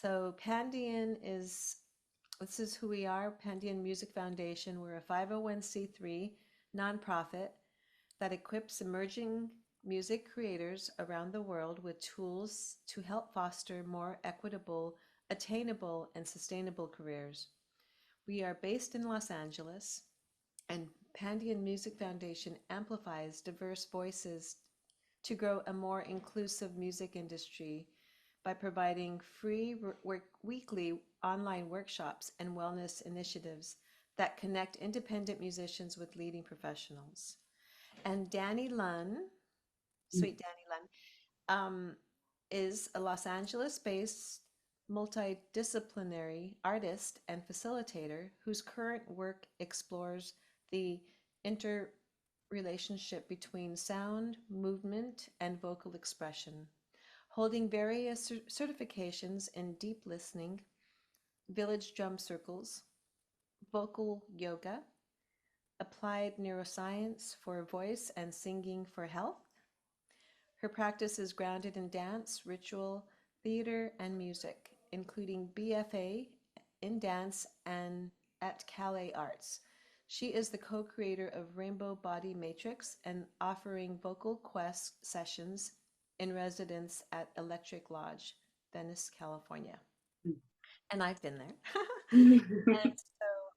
So Pandion is, this is who we are, Pandion Music Foundation. We're a 501c3 nonprofit that equips emerging music creators around the world with tools to help foster more equitable, attainable, and sustainable careers. We are based in Los Angeles, and Pandion Music Foundation amplifies diverse voices to grow a more inclusive music industry by providing free weekly online workshops and wellness initiatives that connect independent musicians with leading professionals. And Dani Lunn, sweet Dani Lunn, is a Los Angeles based multidisciplinary artist and facilitator whose current work explores the interrelationship between sound, movement, and vocal expression. Holding various certifications in deep listening, village drum circles, vocal yoga, applied neuroscience for voice and singing for health. Her practice is grounded in dance, ritual, theater, and music, including BFA in dance and at Calais Arts. She is the co-creator of Rainbow Body Matrix and offering vocal quest sessions in residence at Electric Lodge, Venice, California. And I've been there. And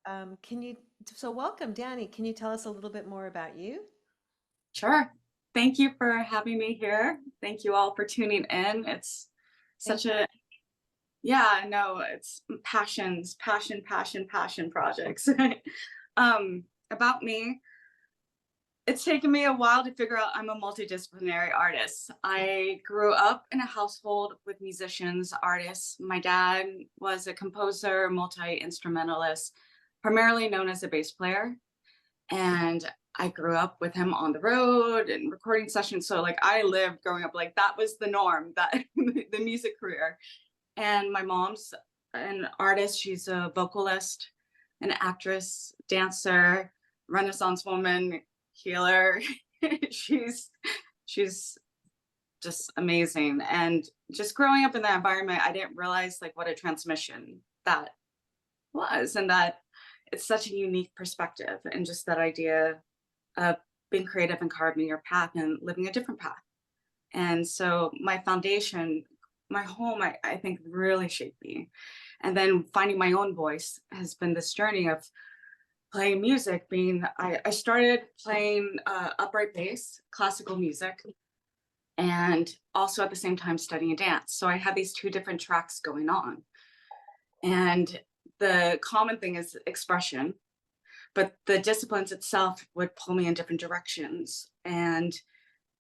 so, so welcome, Dani. Can you tell us a little bit more about you? Sure. Thank you for having me here. Thank you all for tuning in. It's Thank such a, yeah, no, it's passion projects. About me, it's taken me a while to figure out I'm a multidisciplinary artist. I grew up in a household with musicians, artists. My dad was a composer, multi-instrumentalist, primarily known as a bass player. And I grew up with him on the road and recording sessions. So like I lived growing up, like that was the norm, that the music career. And my mom's an artist. She's a vocalist, an actress, dancer, Renaissance woman, healer. she's she's just amazing. And just growing up in that environment, I didn't realize like what a transmission that was, and that it's such a unique perspective, and just that idea of being creative and carving your path and living a different path. And so my foundation, my home, I think really shaped me. And then finding my own voice has been this journey of playing music. I started playing upright bass, classical music, and also at the same time studying dance. So I had these two different tracks going on. And the common thing is expression, but the disciplines itself would pull me in different directions. And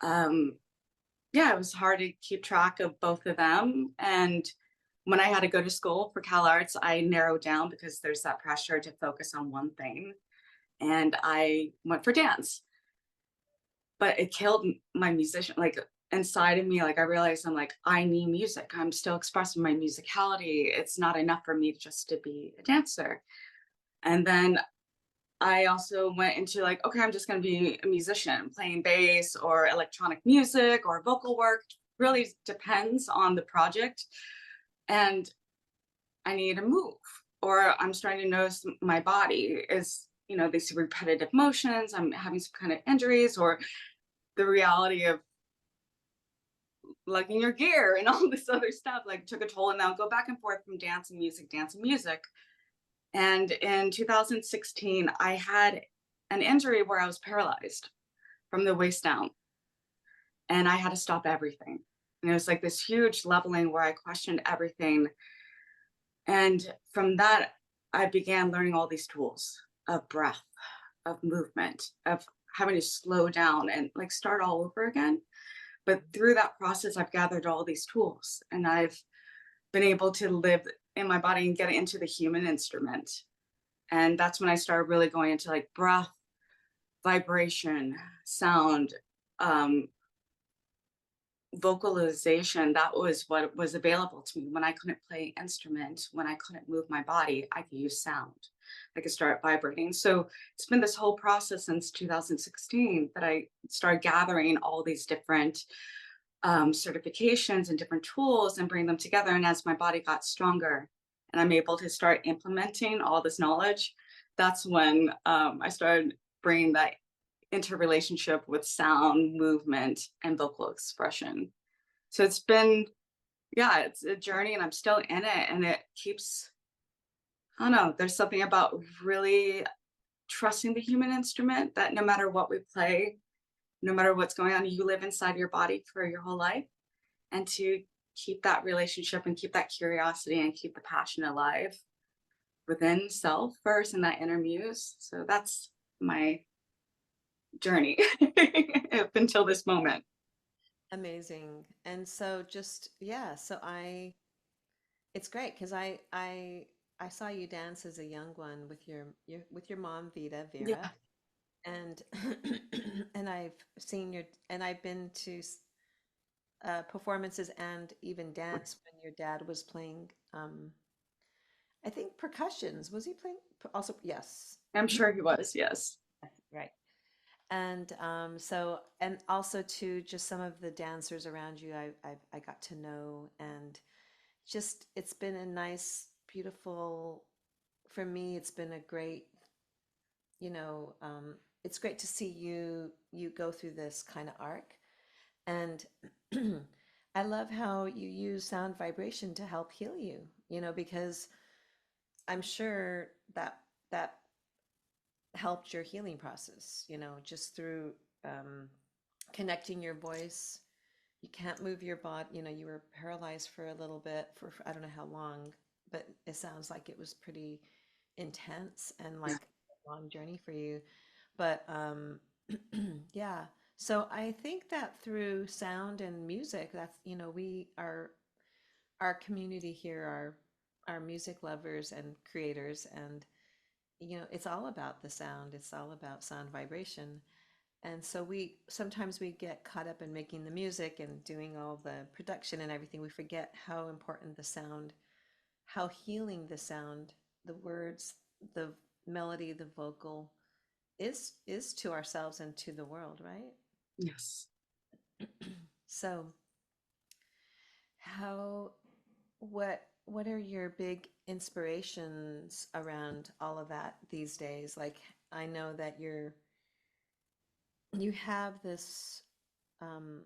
yeah, it was hard to keep track of both of them. And when I had to go to school for Cal Arts, I narrowed down because there's that pressure to focus on one thing. And I went for dance. But it killed my musician, like inside of me, like I realized I'm like, I need music. I'm still expressing my musicality. It's not enough for me just to be a dancer. And then I also went into like, okay, I'm just going to be a musician, playing bass or electronic music or vocal work. Really depends on the project. And I need to move, or I'm starting to notice my body is, these repetitive motions. I'm having some kind of injuries, or the reality of lugging your gear and all this other stuff like took a toll. And now go back and forth from dance and music, dance and music. And in 2016, I had an injury where I was paralyzed from the waist down, and I had to stop everything. And it was like this huge leveling where I questioned everything. And from that, I began learning all these tools of breath, of movement, of having to slow down and like start all over again. But through that process, I've gathered all these tools, and I've been able to live in my body and get into the human instrument. And that's when I started really going into like breath, vibration, sound, um, vocalization. That was what was available to me when I couldn't play instrument, when I couldn't move my body. I could use sound. I could start vibrating. So it's been this whole process since 2016 that I started gathering all these different certifications and different tools and bring them together. And as my body got stronger and I'm able to start implementing all this knowledge, that's when I started bringing that interrelationship with sound, movement, and vocal expression. So it's been, yeah, it's a journey and I'm still in it. And it keeps, I don't know, there's something about really trusting the human instrument that no matter what we play, no matter what's going on, you live inside your body for your whole life. And to keep that relationship and keep that curiosity and keep the passion alive within self first and that inner muse. So that's my journey up until this moment. Amazing. And so just yeah, so it's great because I saw you dance as a young one with your mom Vera, Yeah. and and I've been to performances and even dance when your dad was playing I think percussions. Was he playing also? Yes. I'm Mhm. sure he was. Yes. Right. And so, and also to just some of the dancers around you, I got to know, and just it's been a nice, beautiful, for me, it's been a great, you know, it's great to see you go through this kind of arc. And I love how you use sound vibration to help heal you, because I'm sure that helped your healing process, just through um, connecting your voice. You can't move your body, you were paralyzed for a little bit for I don't know how long, but it sounds like it was pretty intense and Yeah. like a long journey for you. But yeah. So I think that through sound and music, that's, we are our community here are music lovers and creators, and it's all about the sound. It's all about sound vibration. And so we sometimes we get caught up in making the music and doing all the production and everything. We forget how important the sound, how healing the sound, the words, the melody, the vocal is to ourselves and to the world, right? Yes. So how what are your big inspirations around all of that these days? Like I know that you have this um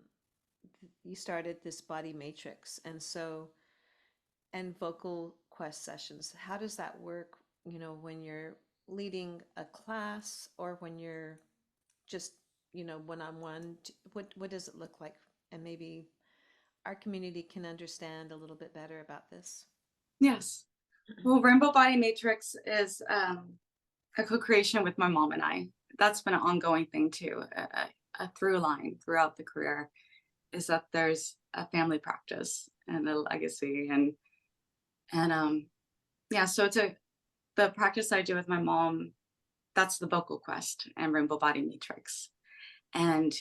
you started this body matrix, and so and vocal quest sessions. How does that work, when you're leading a class or when you're just, one-on-one? What does it look like? And maybe our community can understand a little bit better about this. Yes. Well, Rainbow Body Matrix is a co-creation with my mom and I. That's been an ongoing thing too. A through line throughout the career is that there's a family practice and a legacy, and yeah. So it's the practice I do with my mom. That's the vocal quest and Rainbow Body Matrix, and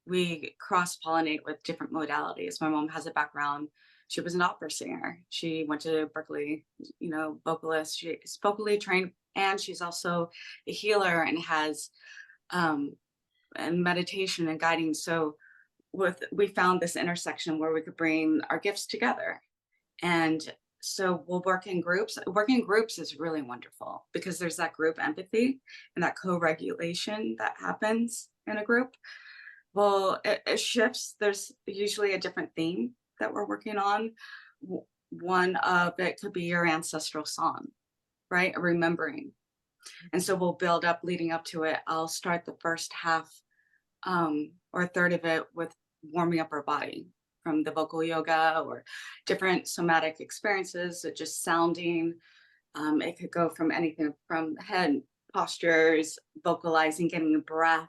we cross pollinate with different modalities. My mom has a background. She was an opera singer. She went to Berkeley, vocalist. She's vocally trained, and she's also a healer and has um, and meditation and guiding. So we found this intersection where we could bring our gifts together, and so we'll work in groups. Working in groups is really wonderful because there's that group empathy and that co-regulation that happens in a group. Well, it shifts. There's usually a different theme that we're working on. One of it could be your ancestral song, right? Remembering. And so we'll build up leading up to it. I'll start the first half or a third of it with warming up our body from the vocal yoga or different somatic experiences, so just sounding. It could go from anything from head postures, vocalizing, getting a breath,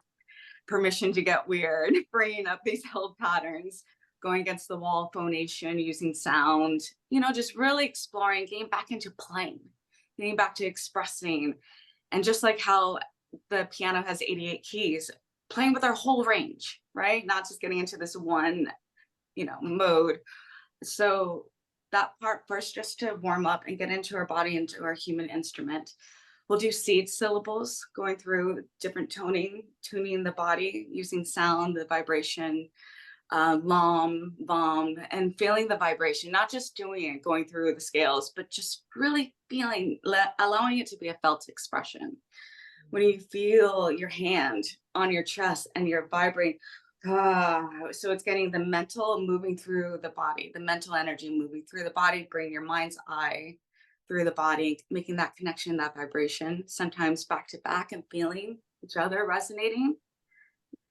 permission to get weird, bringing up these held patterns, going against the wall, phonation, using sound, just really exploring, getting back into playing, getting back to expressing. And just like how the piano has 88 keys, playing with our whole range, right? Not just getting into this one, mode. So that part first, just to warm up and get into our body, into our human instrument. We'll do seed syllables, going through different tuning the body, using sound, the vibration, lom, vom, and feeling the vibration, not just doing it, going through the scales, but just really feeling, allowing it to be a felt expression. When you feel your hand on your chest and you're vibrating, so it's getting the mental moving through the body, the mental energy moving through the body, bring your mind's eye through the body, making that connection, that vibration, sometimes back to back and feeling each other resonating.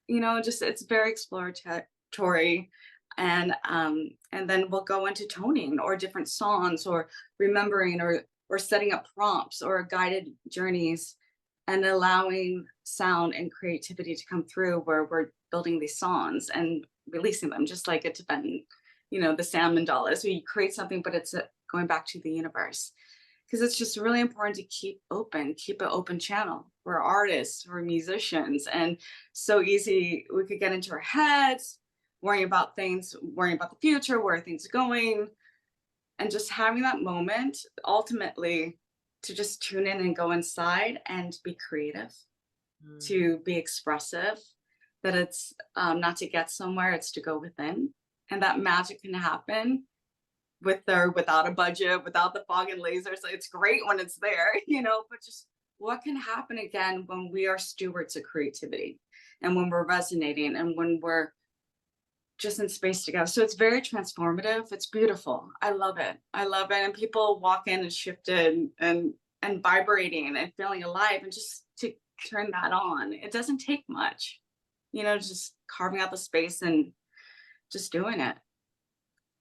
Just it's very exploratory. And then we'll go into toning or different songs or remembering or setting up prompts or guided journeys and allowing sound and creativity to come through where we're building these songs and releasing them just like a Tibetan, the sound mandalas. So you create something, but it's going back to the universe because it's just really important to keep an open channel. We're artists, we're musicians, and so easy we could get into our heads, worrying about things, worrying about the future, where are things going, and just having that moment ultimately to just tune in and go inside and be creative, to be expressive, that it's not to get somewhere, it's to go within. And that magic can happen with or without a budget, without the fog and lasers. It's great when it's there, but just what can happen again when we are stewards of creativity and when we're resonating and when we're just in space together. So it's very transformative. It's beautiful. I love it. I love it. And people walk in and shifted and vibrating and feeling alive, and just to turn that on. It doesn't take much, just carving out the space and just doing it.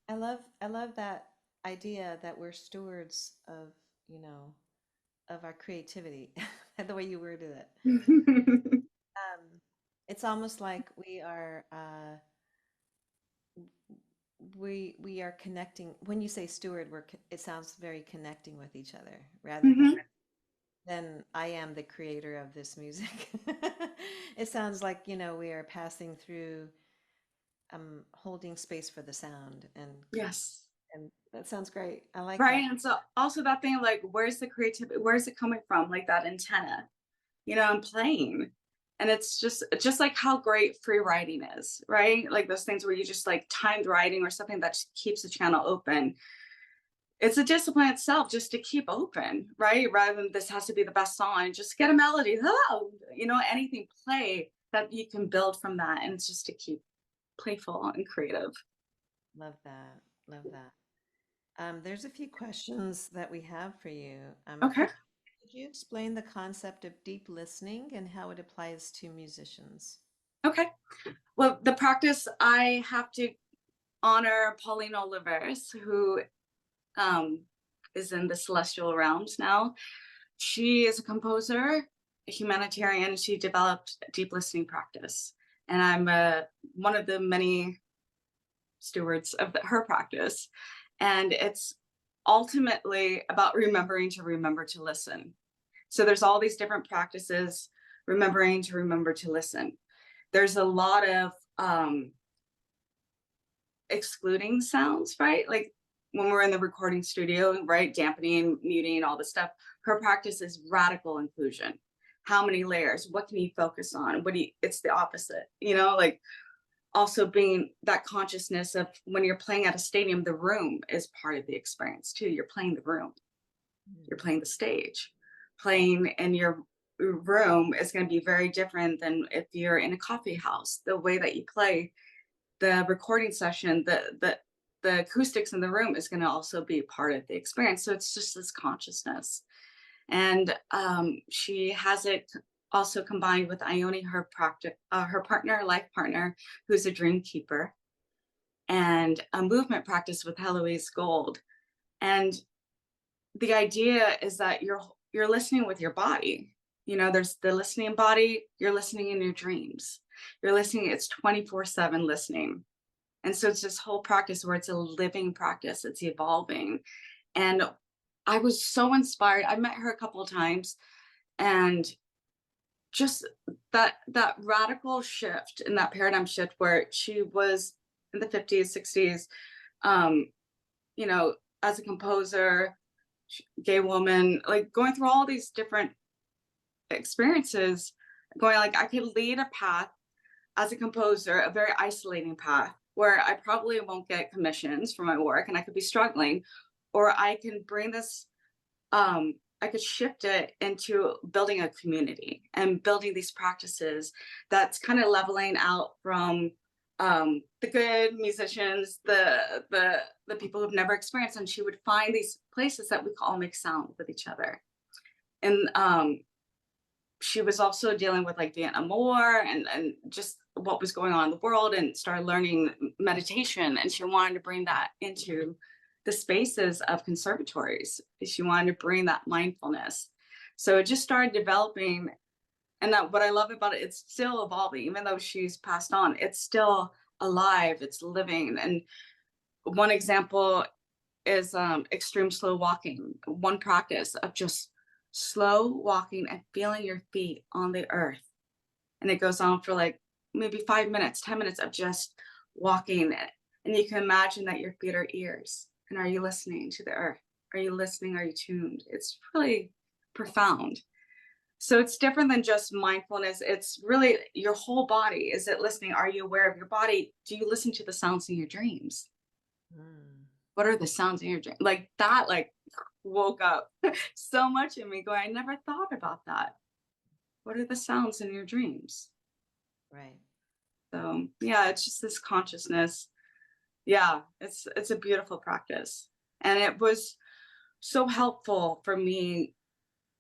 I love that idea that we're stewards of, of our creativity, the way you worded it. It's almost like we are connecting. When you say steward, it sounds very connecting with each other rather Mhm. than I am the creator of this music. It sounds like, we are passing through, holding space for the sound, Yes. and that sounds great. I like Right. that. And so also that thing of like, where's the creativity? Where's it coming from? Like that antenna, I'm playing. And it's just like how great free writing is, right? Like those things where you just like timed writing or something that just keeps the channel open. It's a discipline itself just to keep open, right? Rather than this has to be the best song, just get a melody, anything play that you can build from that. And it's just to keep playful and creative. Love that. Love that. There's a few questions that we have for you. Okay. Could you explain the concept of deep listening and how it applies to musicians? Okay. Well, the practice I have to honor Pauline Oliveris, who um, is in the celestial realms now. She is a composer, a humanitarian. She developed deep listening practice, and I'm one of the many stewards of her practice. And it's ultimately about remembering to remember to listen. So there's all these different practices, remembering to remember to listen. There's a lot of excluding sounds, right? Like when we're in the recording studio, right? Dampening, muting, all this stuff. Her practice is radical inclusion. How many layers? What can you focus on? It's the opposite, like also being that consciousness of when you're playing at a stadium, the room is part of the experience too. You're playing the room, you're playing the stage. Playing in your room is going to be very different than if you're in a coffee house. The way that you play the recording session, the acoustics in the room is going to also be part of the experience. So it's just this consciousness. And she has it also combined with Ione, her life partner, who's a dream keeper, and a movement practice with Heloise Gold. And the idea is that you're listening with your body. There's the listening body, you're listening in your dreams. You're listening, it's 24/7 listening. And so it's this whole practice where it's a living practice, it's evolving. And I was so inspired. I met her a couple of times, and just that radical shift in that paradigm shift where she was in the 50s, 60s, um, as a composer, gay woman, like going through all these different experiences, going like I could lead a path as a composer, a very isolating path, where I probably won't get commissions for my work and I could be struggling, or I can bring this, I could shift it into building a community and building these practices that's kind of leveling out from the good musicians, the people who've never experienced, and she would find these places that we could all make sound with each other. And she was also dealing with like Vietnam War and just what was going on in the world, and started learning meditation, and she wanted to bring that into the spaces of conservatories. She wanted to bring that mindfulness. So it just started developing. And that, what I love about it, it's still evolving. Even though she's passed on, it's still alive, it's living. And one example is extreme slow walking, one practice of just slow walking and feeling your feet on the earth. And it goes on for like maybe 5 minutes, 10 minutes of just walking. And you can imagine that your feet are ears. And are you listening to the earth? Are you listening? Are you tuned? It's really profound. So it's different than just mindfulness. It's really your whole body. Is it listening? Are you aware of your body? Do you listen to the sounds in your dreams? Mm. What are the sounds in your dream? Like that, like woke up so much in me going, I never thought about that. What are the sounds in your dreams? Right. So yeah, it's just this consciousness. Yeah, it's a beautiful practice. And it was so helpful for me.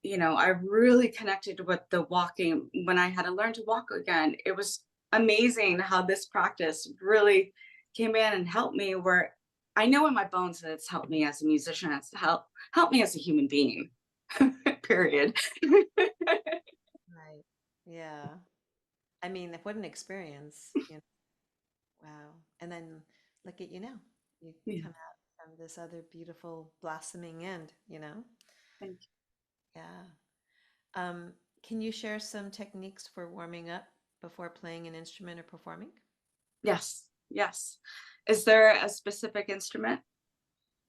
You know, I really connected with the walking when I had to learn to walk again. It was amazing how this practice really came in and helped me, where I know in my bones that it's helped me as a musician, it's helped me as a human being. Period. Right. Yeah. I mean, what an experience, you know. Wow. And then look at you now. You Yeah, come out from this other beautiful blossoming end, you know? thank you. Yeah. Um, can you share some techniques for warming up before playing an instrument or performing? Yes, yes. Is there a specific instrument?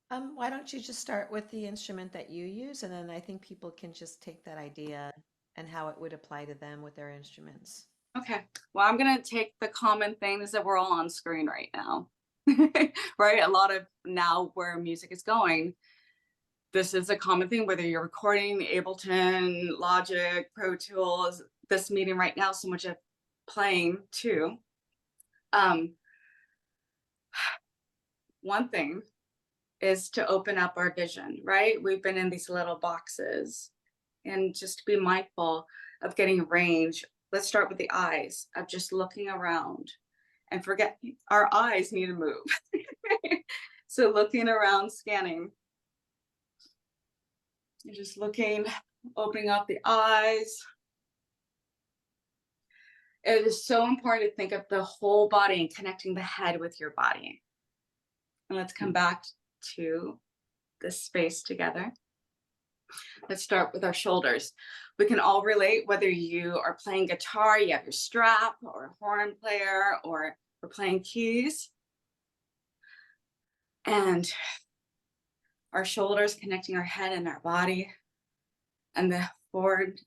Why don't you just start with the instrument that you use, and then I think people can just take that idea and how it would apply to them with their instruments. Okay. Well, I'm gonna take the common things that we're all on screen right now. Right? A lot of now where music is going, this is a common thing, whether you're recording Ableton, Logic, Pro Tools, this meeting right now, so much of playing too. Um, one thing is to open up our vision, right? We've been in these little boxes, and just to be mindful of getting range. Let's start with the eyes, of just looking around and forget our eyes need to move. So looking around, scanning, and just looking, opening up the eyes. It is so important to think of the whole body and connecting the head with your body. And let's come back to this space together. Let's start with our shoulders. We can all relate, whether you are playing guitar, you have your strap, or a horn player, or we're playing keys. And our shoulders connecting our head and our body. And the forward,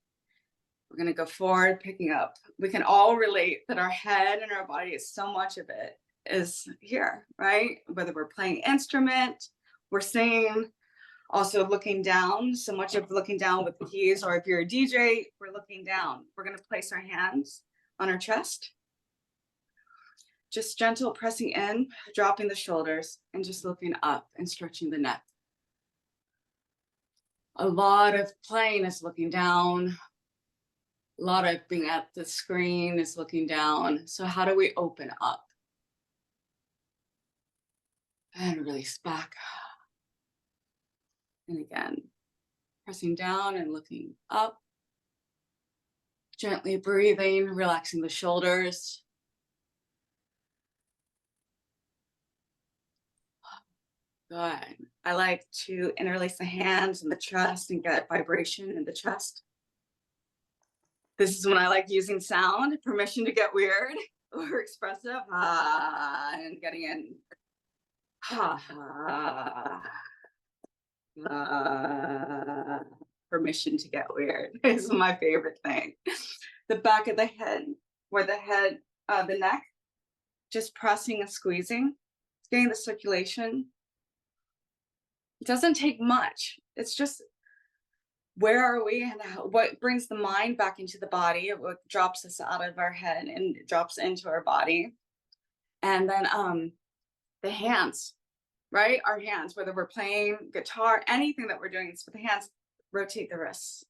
we're going to go forward, picking up. We can all relate that our head and our body is so much of it is here, right? Whether we're playing instrument, we're singing, also looking down. So much of looking down with the keys, or if you're a DJ, we're looking down. We're going to place our hands on our chest. Just gentle pressing in, dropping the shoulders, and just looking up and stretching the neck. A lot of playing is looking down. A lot of being at the screen is looking down. So how do we open up? And release back. And again, pressing down and looking up. Gently breathing, relaxing the shoulders. Good. I like to interlace the hands and the chest and get vibration in the chest. This is when I like using sound, permission to get weird or expressive, and getting in. Permission to get weird is my favorite thing. The back of the head, where the head, the neck just pressing and squeezing, getting the circulation. It doesn't take much. It's just where are we and what brings the mind back into the body, what drops us out of our head and drops into our body. And then the hands, right? Our hands, whether we're playing guitar, anything that we're doing, it's with the hands, rotate the wrists.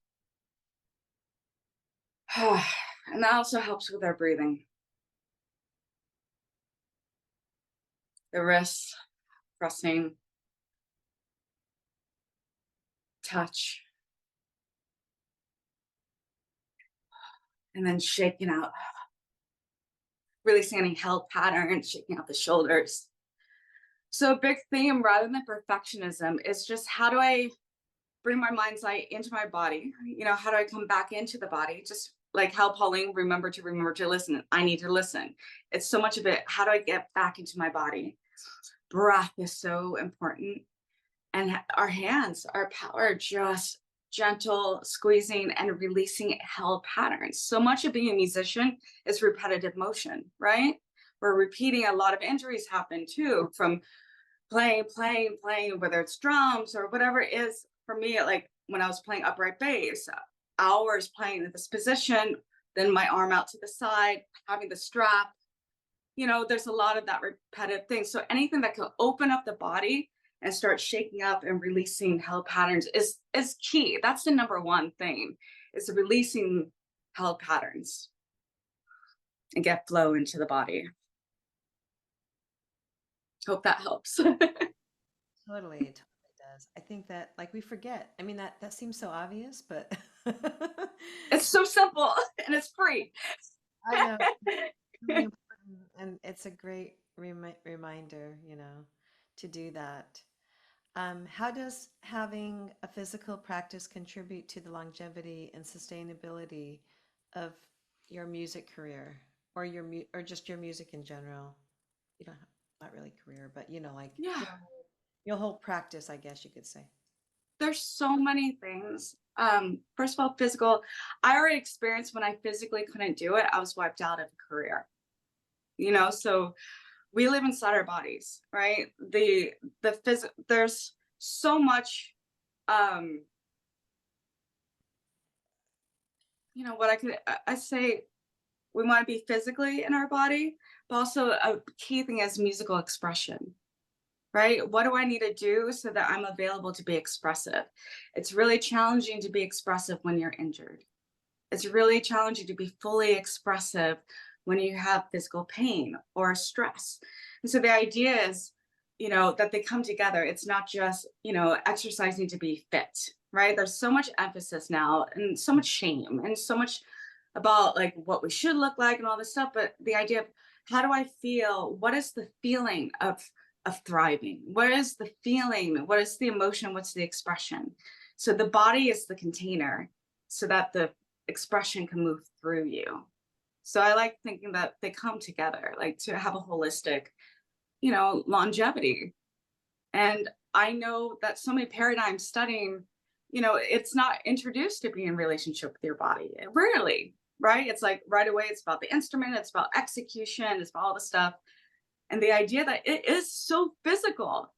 And that also helps with our breathing. The wrists, pressing, touch, and then shaking out, releasing any held patterns, shaking out the shoulders. So a big theme rather than perfectionism is just how do I bring my mind's eye into my body? You know, how do I come back into the body? Just like how Pauline remember to listen. I need to listen. It's so much of it. How do I get back into my body? Breath is so important. And our hands, our power, just gentle squeezing and releasing held patterns. So much of being a musician is repetitive motion, right? We're repeating. A lot of injuries happen too from playing, whether it's drums or whatever it is. For me, like when I was playing upright bass, hours playing in this position, then my arm out to the side, having the strap, you know, there's a lot of that repetitive thing. So anything that can open up the body and start shaking up and releasing held patterns is key. That's the number one thing, is releasing held patterns and get flow into the body. Hope that helps. Totally, it totally does. I think that like we forget. I mean that seems so obvious, but It's so simple and it's free. I know it's really important, and it's a great reminder, to do that. How does having a physical practice contribute to the longevity and sustainability of your music career, or or just your music in general? You don't have, not really career, but like Yeah, your whole practice, I guess you could say. there's so many things. First of all, physical. I already experienced when I physically couldn't do it, I was wiped out of a career. You know, so we live inside our bodies, right? There's so much you know what I say, we want to be physically in our body, but also a key thing is musical expression, right? What do I need to do so that I'm available to be expressive? It's really challenging to be expressive when you're injured. It's really challenging to be fully expressive when you have physical pain or stress. And so the idea is, that they come together. It's not just, exercising to be fit, right? There's so much emphasis now and so much shame and so much about like what we should look like and all this stuff. But the idea of how do I feel? What is the feeling of thriving? What is the feeling? What is the emotion? What's the expression? So the body is the container so that the expression can move through you. So I like thinking that they come together, like to have a holistic, longevity. And I know that so many paradigms studying, it's not introduced to be in relationship with your body. Rarely, right? It's like right away, it's about the instrument, it's about execution, it's about all the stuff. And the idea that it is so physical,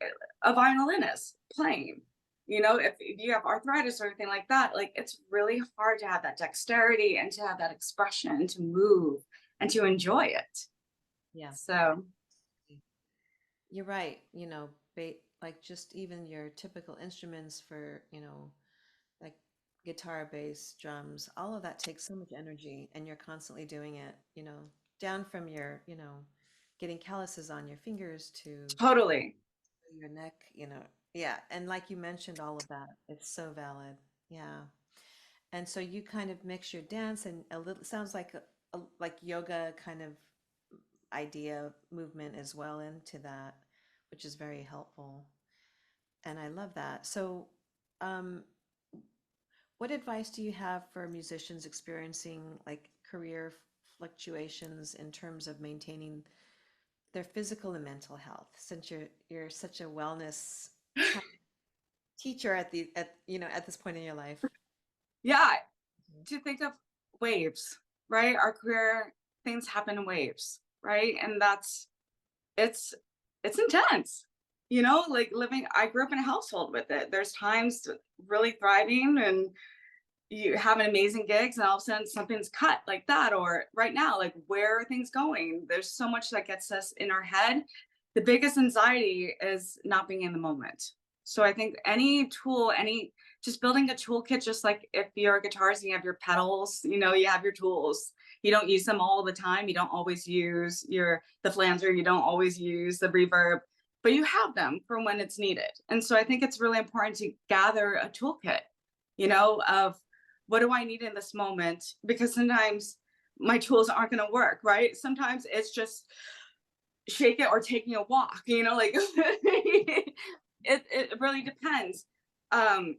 a violinist playing, if you have arthritis or anything like that, like it's really hard to have that dexterity and to have that expression, to move and to enjoy it. Yeah, So, you're right. Like just even your typical instruments for, like guitar, bass, drums, all of that takes so much energy, and you're constantly doing it, down from your, getting calluses on your fingers to totally. your neck, Yeah. And like you mentioned, all of that, it's so valid. Yeah. And so you kind of mix your dance and a little, sounds like like yoga kind of idea movement as well into that, which is very helpful. And I love that. So, um, what advice do you have for musicians experiencing like career fluctuations in terms of maintaining their physical and mental health? Since you're such a wellness teacher at this point in your life. Yeah, to think of waves, right? Our career, things happen in waves, right? And that's it's intense. You know, like living I grew up in a household with it. There's times really thriving and you have an amazing gigs and all of a sudden something's cut like that, or right now, like where are things going? There's so much that gets us in our head. The biggest anxiety is not being in the moment. So I think any tool, any just building a toolkit, just like if you're a guitarist and you have your pedals, you know, you have your tools. You don't use them all the time. You don't always use the flanger, you don't always use the reverb, but you have them for when it's needed. And so I think it's really important to gather a toolkit, you know, of what do I need in this moment? Because sometimes my tools aren't going to work, right? Sometimes it's just shake it or taking a walk, you know, like it really depends. Um,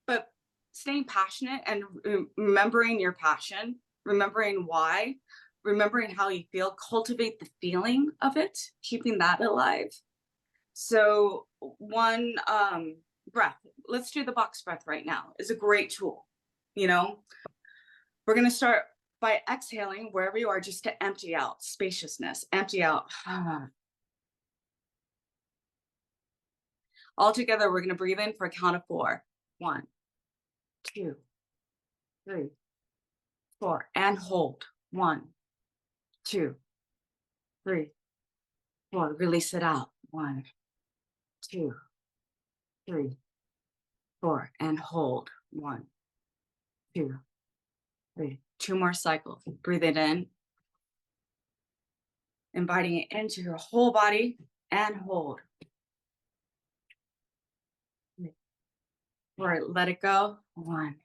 but staying passionate and remembering your passion, remembering why, remembering how you feel, cultivate the feeling of it, keeping that alive. So one breath, let's do the box breath right now, is a great tool. You know, we're going to start by exhaling wherever you are, just to empty out spaciousness, empty out. All together, we're going to breathe in for a count of 4. 1, 2, 3, 4, and hold. 1, 2, 3, 4. Release it out. 1, 2, 3, 4, and hold. 1, 2, 3. 2 more cycles. Breathe it in, inviting it into your whole body, and hold. 4. Let it go. 1,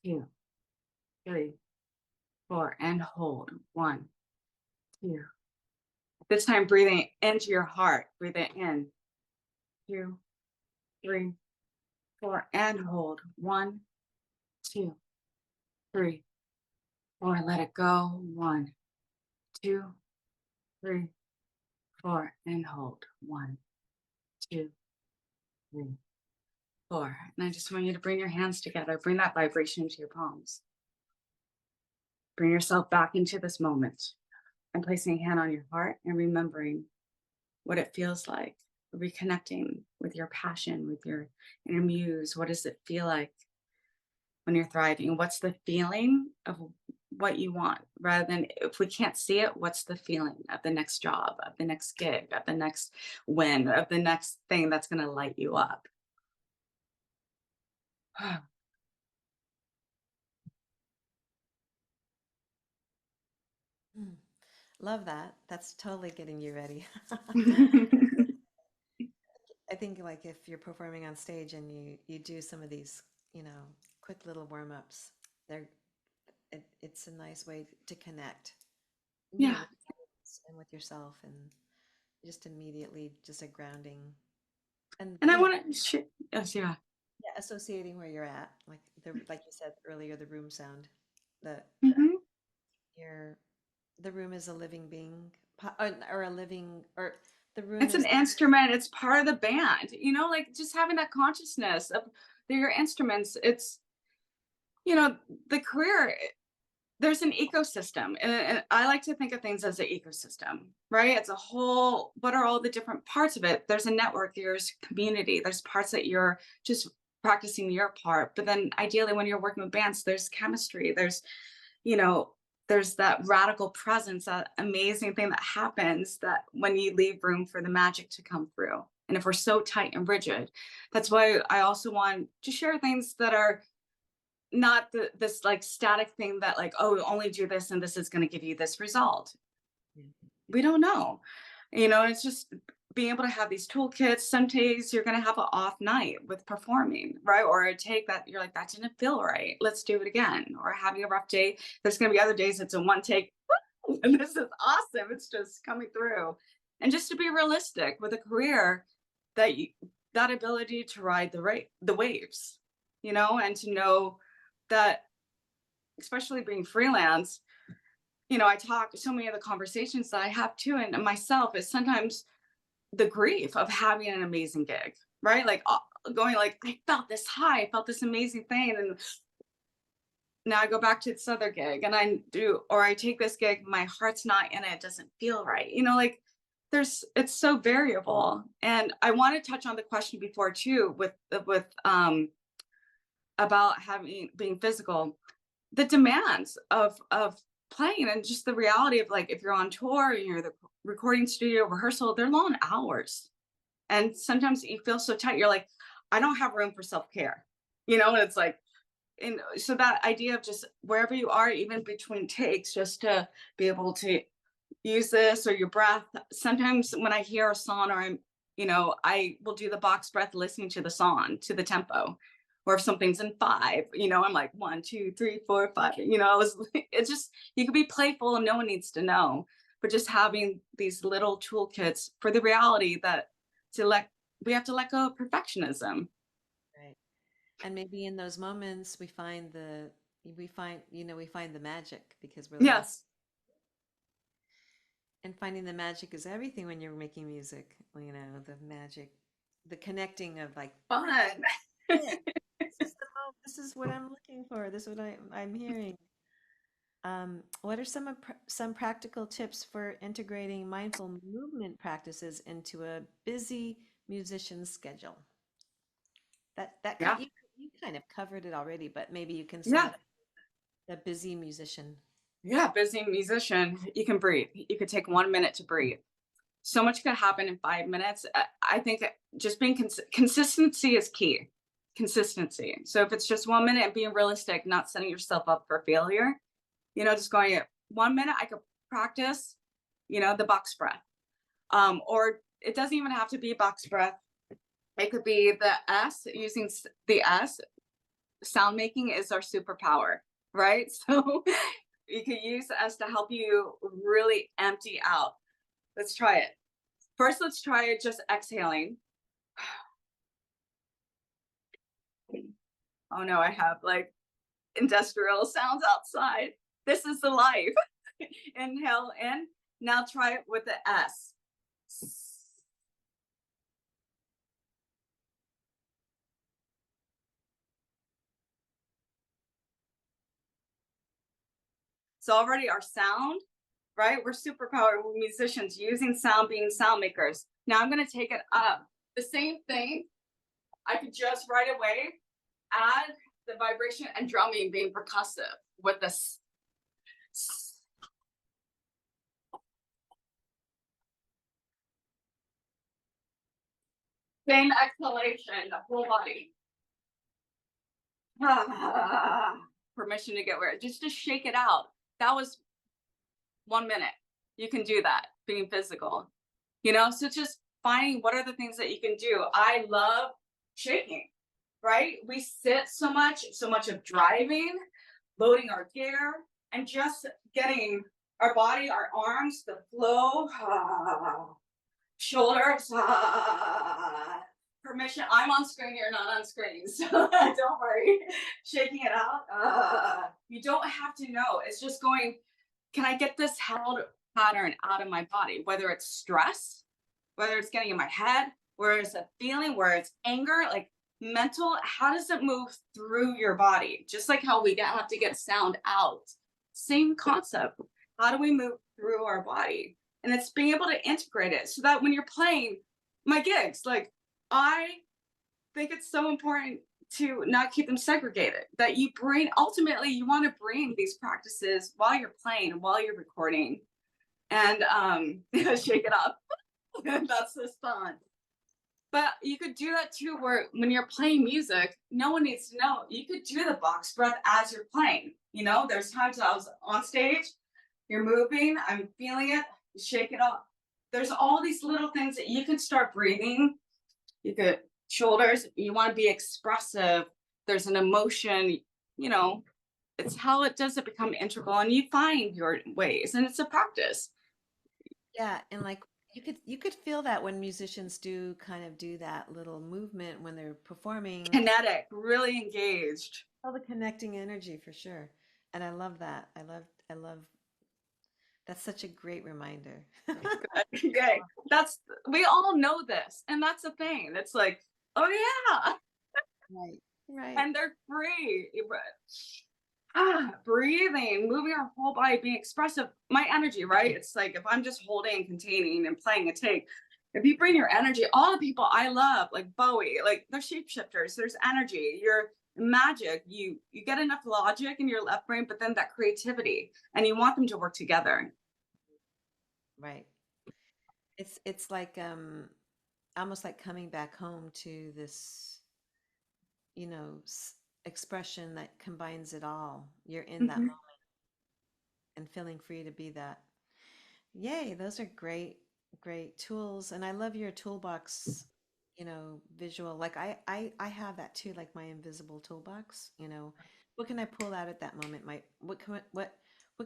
2, 3, 4, and hold. 1, 2. This time, breathing into your heart. Breathe it in. 2, 3, 4, and hold. 1, 2, 3, 4. Let it go. 1, 2, 3, 4, and hold. 1, 2, 3, 4. And I just want you to bring your hands together. Bring that vibration into your palms. Bring yourself back into this moment. And placing a hand on your heart and remembering what it feels like, reconnecting with your passion, with your inner muse. What does it feel like when you're thriving? What's the feeling of what you want? Rather than, if we can't see it, what's the feeling of the next job, of the next gig, of the next win, of the next thing that's going to light you up? Hmm. Love that. That's totally getting you ready. I think like if you're performing on stage and you do some of these, quick little warm-ups, they're it's a nice way to connect, Yeah. with others and with yourself, and just immediately just a grounding and And I want to share. Yes, yeah. yeah, associating where you're at, like you said earlier, the room sound, the Mhm. your the room is a living being, or a living, or the room It's an is instrument. It's part of the band. You know, like just having that consciousness of your instruments. It's, you know, the career, there's an ecosystem. And I like to think of things as an ecosystem, right? It's a whole, what are all the different parts of it? There's a network, there's community, there's parts that you're just practicing your part. But then ideally, when you're working with bands, there's chemistry, you know, there's that radical presence, that amazing thing that happens that when you leave room for the magic to come through. And if we're so tight and rigid, that's why I also want to share things that are not this like static thing that like, oh, only do this and this is going to give you this result. We don't know. You know, it's just being able to have these toolkits. Some days you're going to have an off night with performing, right? Or a take that you're like, that didn't feel right. Let's do it again. Or having a rough day. There's going to be other days it's a one take. And this is awesome. It's just coming through. And just to be realistic with a career, that ability to ride the waves, you know, and to know that, especially being freelance, you know, I talk so many of the conversations that I have too, and myself, is sometimes the grief of having an amazing gig, right? Like going like, I felt this high, I felt this amazing thing. And now I go back to this other gig and I take this gig, my heart's not in it, it doesn't feel right. You know, like it's so variable. And I want to touch on the question before too, with about being physical, the demands of playing, and just the reality of, like, if you're on tour, you're the recording studio, rehearsal, they're long hours. And sometimes you feel so tight, you're like, I don't have room for self-care. And it's like, and so that idea of just wherever you are, even between takes, just to be able to use this, or your breath. Sometimes when I hear a song, or I will do the box breath listening to the song, to the tempo. Or if something's in five, I'm like 1, 2, 3, 4, 5. It's just, you can be playful and no one needs to know. But just having these little toolkits for the reality that we have to let go of perfectionism. Right. And maybe in those moments we find the magic because we're like, Yes. and finding the magic is everything when you're making music. The magic, the connecting of like, Fun. yeah, this is what I'm looking for. This is what I'm hearing. What are some practical tips for integrating mindful movement practices into a busy musician's schedule? That Yeah. you kind of covered it already, but maybe you can sum Yeah. up the busy musician. Yeah. Busy musician, you can breathe. You could take 1 minute to breathe. So much could happen in 5 minutes. I think just being consistency is key. Consistency. So if it's just 1 minute, and being realistic, not setting yourself up for failure, just going at 1 minute, I could practice, the box breath. Or it doesn't even have to be box breath. It could be the S, using the S. Sound making is our superpower, right? So you could use the S to help you really empty out. Let's try it. First, let's try it just exhaling. Oh no, I have like industrial sounds outside. This is the life. Inhale in. Now try it with the S. So already our sound, right? We're superpower musicians using sound, being sound makers. Now I'm going to take it up. The same thing. I could just right away add the vibration and drumming, being percussive with this. Same exhalation, the whole body. Permission to get weird. Just to shake it out. That was 1 minute. You can do that, being physical. So just finding what are the things that you can do. I love shaking, right? We sit so much of driving, loading our gear, and just getting our body, our arms, the flow, shoulders, permission. I'm on screen, you're not on screen, so don't worry. Shaking it out. You don't have to know. It's just going, can I get this held pattern out of my body? Whether it's stress, whether it's getting in my head, where it's a feeling, where it's anger, like mental, how does it move through your body? Just like how we have to get sound out. Same concept. How do we move through our body? And it's being able to integrate it so that when you're playing my gigs, like, I think it's so important to not keep them segregated, that ultimately you want to bring these practices while you're playing, while you're recording, and shake it up. That's the fun. But you could do that too, where when you're playing music, no one needs to know. You could do the box breath as you're playing. There's times I was on stage, you're moving, I'm feeling it, you shake it up. There's all these little things that you can start breathing. You could shoulders, you want to be expressive. There's an emotion, it's how it does it become integral, and you find your ways, and it's a practice. Yeah, and like you could feel that when musicians do kind of do that little movement when they're performing, Kinetic, really engaged. all the connecting energy for sure. And I love that. I love that's such a great reminder. Okay. We all know this, and that's the thing. It's like, oh yeah. Right. Right. And they're free. Breathing, moving our whole body, being expressive. My energy, right? It's like if I'm just holding, containing, and playing a take. If you bring your energy, all the people I love, like Bowie, like they're shapeshifters. There's energy. You're magic. You get enough logic in your left brain, but then that creativity, and you want them to work together. Right. It's like almost like coming back home to this, you know, expression that combines it all. You're in that Mhm. moment and feeling free to be that. Yay, those are great, great tools. And I love your toolbox, visual. Like I have that too, like my invisible toolbox, what can I pull out at that moment? What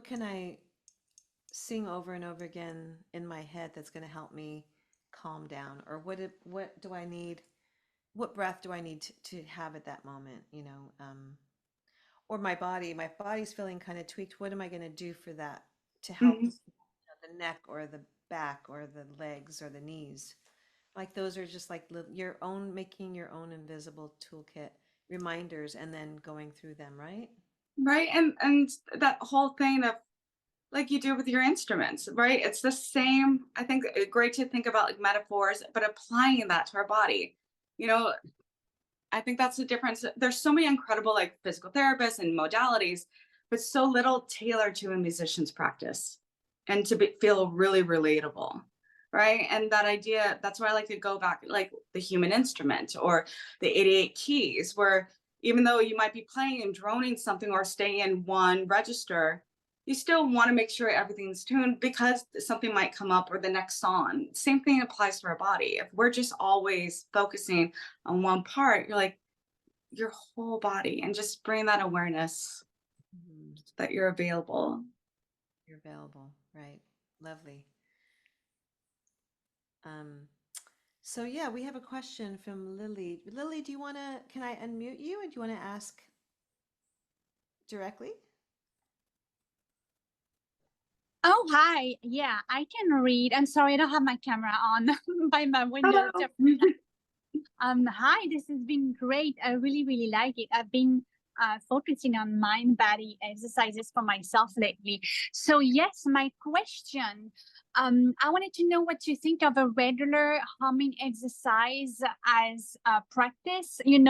can I sing over and over again in my head that's going to help me calm down? Or what do I need? What breath do I need to have at that moment? Or my body's feeling kind of tweaked. What am I going to do for that to help Mhm. the neck or the back or the legs or the knees? Like those are just like your own, making your own invisible toolkit reminders and then going through them, right? Right. And that whole thing of like you do with your instruments, right? It's the same. I think great to think about like metaphors, but applying that to our body. You know, I think that's the difference. There's so many incredible like physical therapists and modalities, but so little tailored to a musician's practice and to feel really relatable. Right. And that idea, that's why I like to go back, like the human instrument or the 88 keys, where even though you might be playing and droning something or staying in one register, you still want to make sure everything's tuned because something might come up or the next song. Same thing applies to our body. If we're just always focusing on one part, you're like your whole body and just bring that awareness Mhm. that you're available. You're available, right? Lovely. Um, so yeah, we have a question from Lily. Lily, can I unmute you and do you want to ask directly? Oh, hi. Yeah, I can read. I'm sorry, I don't have my camera on by my window. Hello. Hi, this has been great. I really, really like it. I've been focusing on mind body exercises for myself lately. So, yes, my question, I wanted to know what you think of a regular humming exercise as a practice. I mean,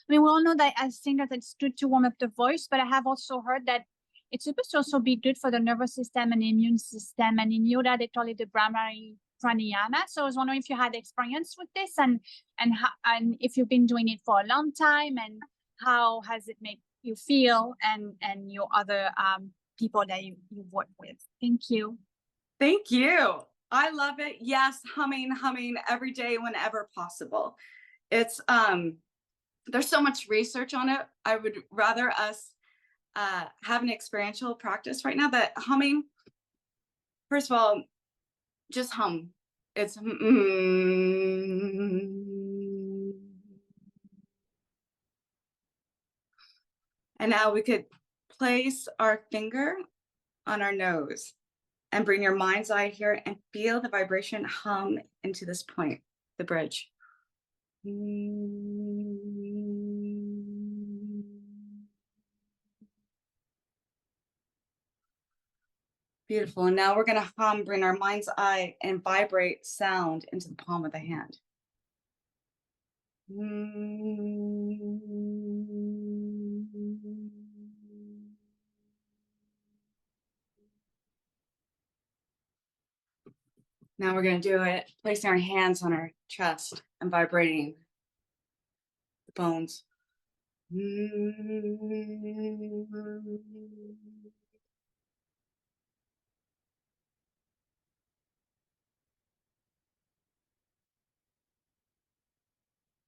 we all know that as singers, it's good to warm up the voice, but I have also heard that it's supposed to also be good for the nervous system and immune system. And in yoga, they call it the Brahmari pranayama. So I was wondering if you had experience with this and if you've been doing it for a long time and how has it made you feel and your other people that you work with. Thank you. Thank you. I love it. Yes, humming every day whenever possible. It's there's so much research on it. I would rather us have an experiential practice right now. That humming, first of all, just hum. It's and now we could place our finger on our nose and bring your mind's eye here and feel the vibration hum into this point, the bridge. Beautiful. And now we're going to hum, bring our mind's eye and vibrate sound into the palm of the hand. Now we're going to do it, placing our hands on our chest and vibrating the bones.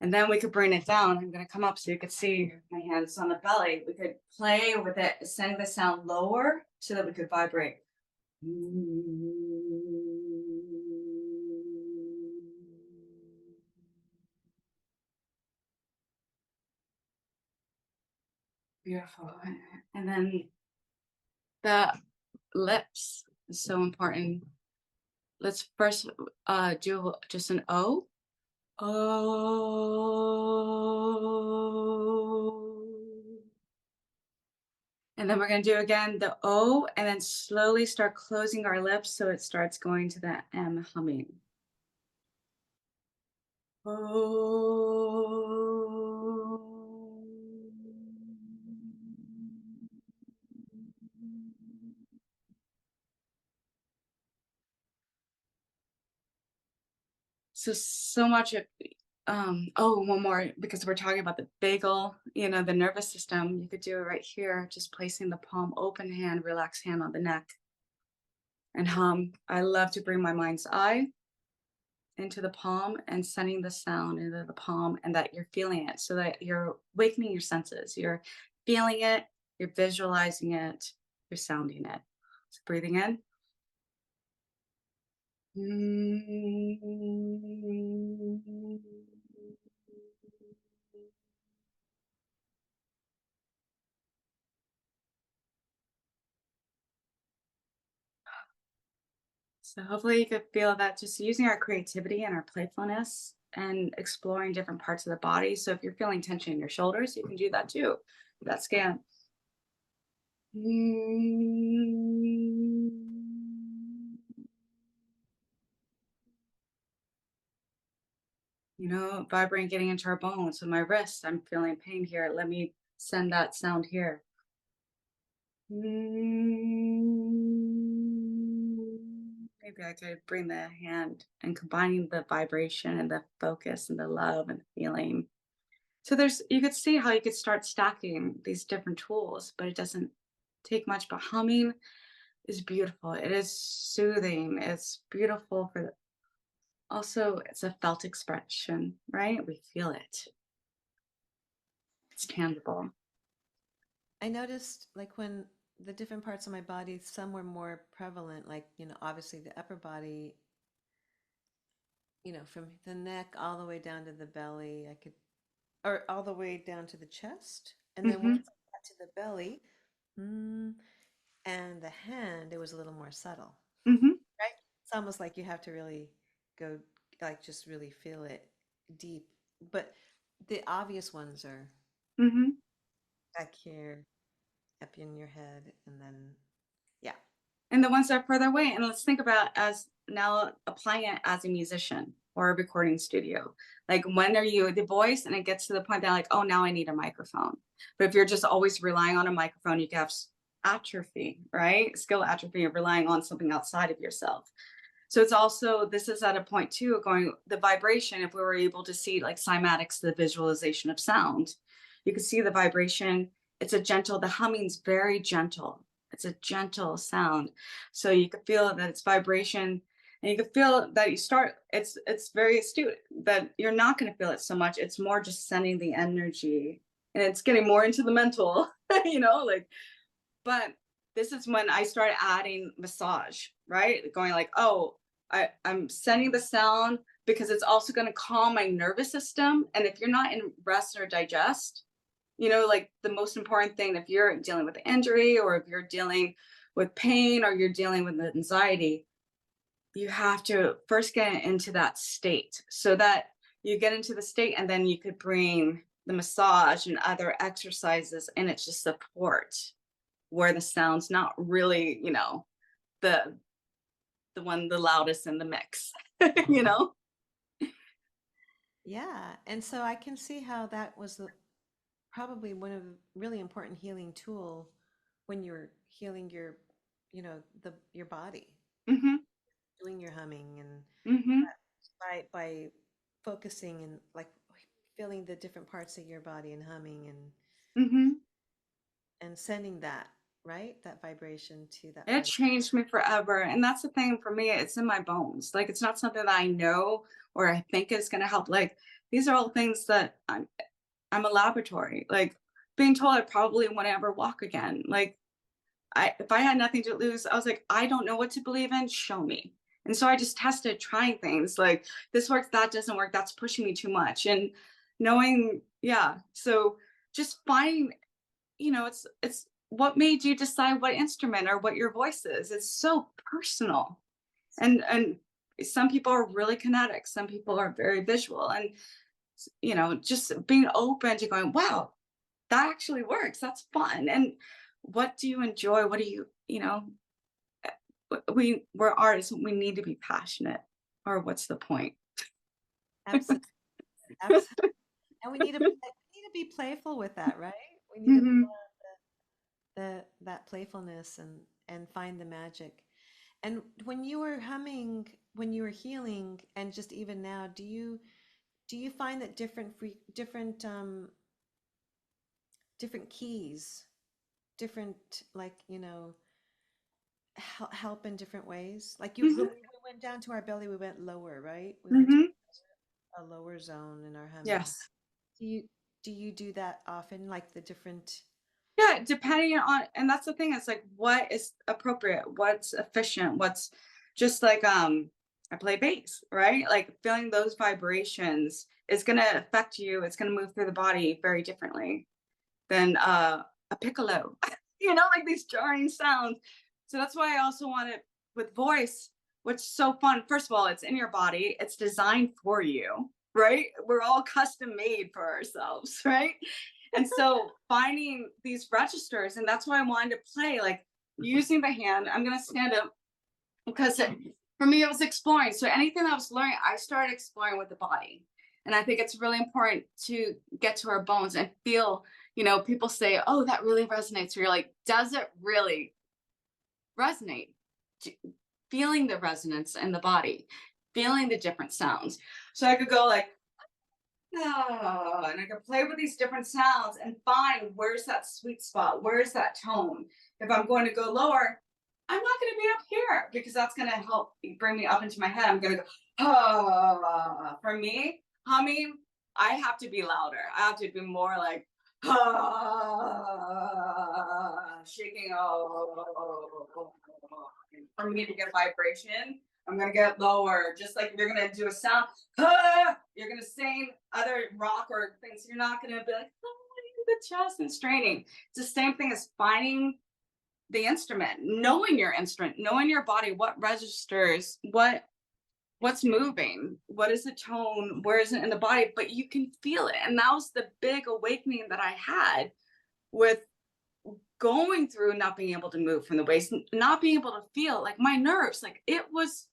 And then we could bring it down. I'm going to come up so you could see my hands on the belly. We could play with it, send the sound lower so that we could vibrate. Beautiful. And then the lips is so important. Let's first do just an O. Oh. And then we're going to do again the O, and then slowly start closing our lips so it starts going to the M humming. So much of oh, one more, because we're talking about the vagal, the nervous system. You could do it right here, just placing the palm, open hand, relaxed hand on the neck, and hum. I love to bring my mind's eye into the palm and sending the sound into the palm, and that you're feeling it, so that you're awakening your senses. You're feeling it, you're visualizing it, you're sounding it. So breathing in. So hopefully you could feel that, just using our creativity and our playfulness and exploring different parts of the body. So if you're feeling tension in your shoulders, you can do that too. That scan. Vibrating, getting into our bones. So my wrist, I'm feeling pain here. Let me send that sound here. Maybe I could bring the hand and combining the vibration and the focus and the love and the feeling. So you could see how you could start stacking these different tools, but it doesn't take much. But humming is beautiful. It is soothing. It's beautiful also, it's a felt expression, right? We feel it. It's tangible. I noticed like when the different parts of my body, some were more prevalent, like, obviously the upper body, from the neck all the way down to the belly, or all the way down to the chest. And then Mm-hmm. once I got to the belly, mm, and the hand, it was a little more subtle, Mm-hmm. right? It's almost like you have to really go, like, just really feel it deep. But the obvious ones are Mm-hmm. back here, up in your head, and then, yeah. And the ones that are further away. And let's think about as now applying it as a musician or a recording studio. Like, when are you the voice and it gets to the point that, like, oh, now I need a microphone. But if you're just always relying on a microphone, you can have atrophy, right? Skill atrophy of relying on something outside of yourself. So it's also, this is at a point too of going, the vibration, if we were able to see like cymatics, the visualization of sound, you can see the vibration. It's the humming's very gentle. It's a gentle sound. So you can feel that it's vibration, and you can feel that it's very astute, that you're not going to feel it so much. It's more just sending the energy, and it's getting more into the mental, but this is when I started adding massage, right? Going like, oh, I'm sending the sound because it's also going to calm my nervous system. And if you're not in rest or digest, like the most important thing, if you're dealing with injury or if you're dealing with pain or you're dealing with anxiety, you have to first get into that state, so that you get into the state, and then you could bring the massage and other exercises, and it's just support where the sound's not really, the the loudest in the mix, you know? Yeah. And so I can see how that was probably one of the really important healing tool when you're healing your body, Mm-hmm. doing your humming, and Mm-hmm. by focusing and like feeling the different parts of your body and humming Mm-hmm. and sending that, right? That vibration to that It part of changed me forever. And that's the thing for me, it's in my bones. Like, it's not something that I know or I think is going to help. Like, these are all things that I'm a laboratory. Like, being told I probably won't ever walk again. Like, if I had nothing to lose, I was like, I don't know what to believe in. Show me. And so I just tested trying things like, this works, that doesn't work, that's pushing me too much. And knowing, yeah. So just find, it's what made you decide what instrument or what your voice is. It's so personal. And some people are really kinetic, some people are very visual. And just being open to going, wow, that actually works. That's fun. And what do you enjoy? What do you, we're artists. We need to be passionate, or what's the point? Absolutely. Absolutely. And we need to be playful with that, right? We need to Hmm. that playfulness and find the magic. And when you were humming, when you were healing, and just even now, do you find that different keys, different like help in different ways? Like when Hmm. we went down to our belly, we went lower, right? We went to Hmm. a lower zone in our humming. Yes. Do you do you do that often? Like the different. Yeah, depending on, and that's the thing, it's like what is appropriate, what's efficient, what's just like I play bass, right? Like feeling those vibrations is gonna affect you, it's gonna move through the body very differently than a piccolo, like these jarring sounds. So that's why I also want it with voice. What's so fun, first of all, it's in your body, it's designed for you, right? We're all custom made for ourselves, right? And so finding these registers, and that's why I wanted to play, like using the hand. I'm gonna stand up because for me it was exploring. So anything I was learning, I started exploring with the body. And I think it's really important to get to our bones and feel, people say, oh, that really resonates. So you're like, does it really resonate? Feeling the resonance in the body, feeling the different sounds. So I could go like, oh, and I can play with these different sounds and find where's that sweet spot, where's that tone. If I'm going to go lower, I'm not going to be up here because that's going to help bring me up into my head. I'm going to go, oh, for me, humming, I have to be louder. I have to be more like, shaking. Oh, for me to get vibration, I'm going to get lower. Just like you're going to do a sound, you're going to sing other rock or things. You're not going to be like, oh, the chest and straining. It's the same thing as finding the instrument, knowing your instrument, knowing your body, what registers, what's moving, what is the tone, where is it in the body, but you can feel it. And that was the big awakening that I had with going through not being able to move from the waist, not being able to feel like my nerves, like it was,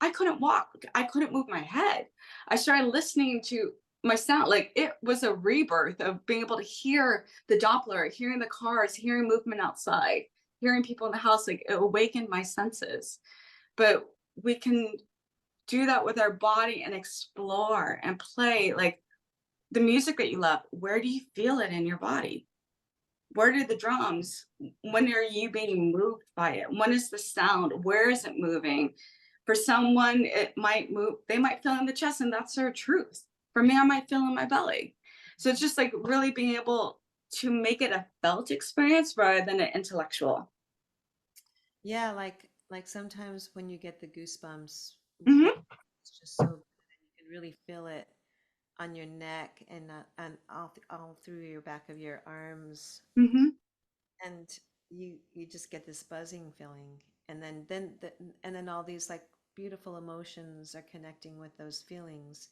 I couldn't walk, I couldn't move my head. I started listening to my sound, like it was a rebirth of being able to hear the Doppler, hearing the cars, hearing movement outside, hearing people in the house, like it awakened my senses. But we can do that with our body and explore and play, like the music that you love, where do you feel it in your body? Where do the drums, when are you being moved by it? When is the sound, where is it moving? For someone it might move, they might feel in the chest and that's their truth. For me, I might feel in my belly. So it's just like really being able to make it a felt experience rather than an intellectual. Yeah, like sometimes when you get the goosebumps, Hmm. it's just so good. You can really feel it on your neck and all through your back of your arms, Hmm. and you just get this buzzing feeling, and then all these like beautiful emotions are connecting with those feelings,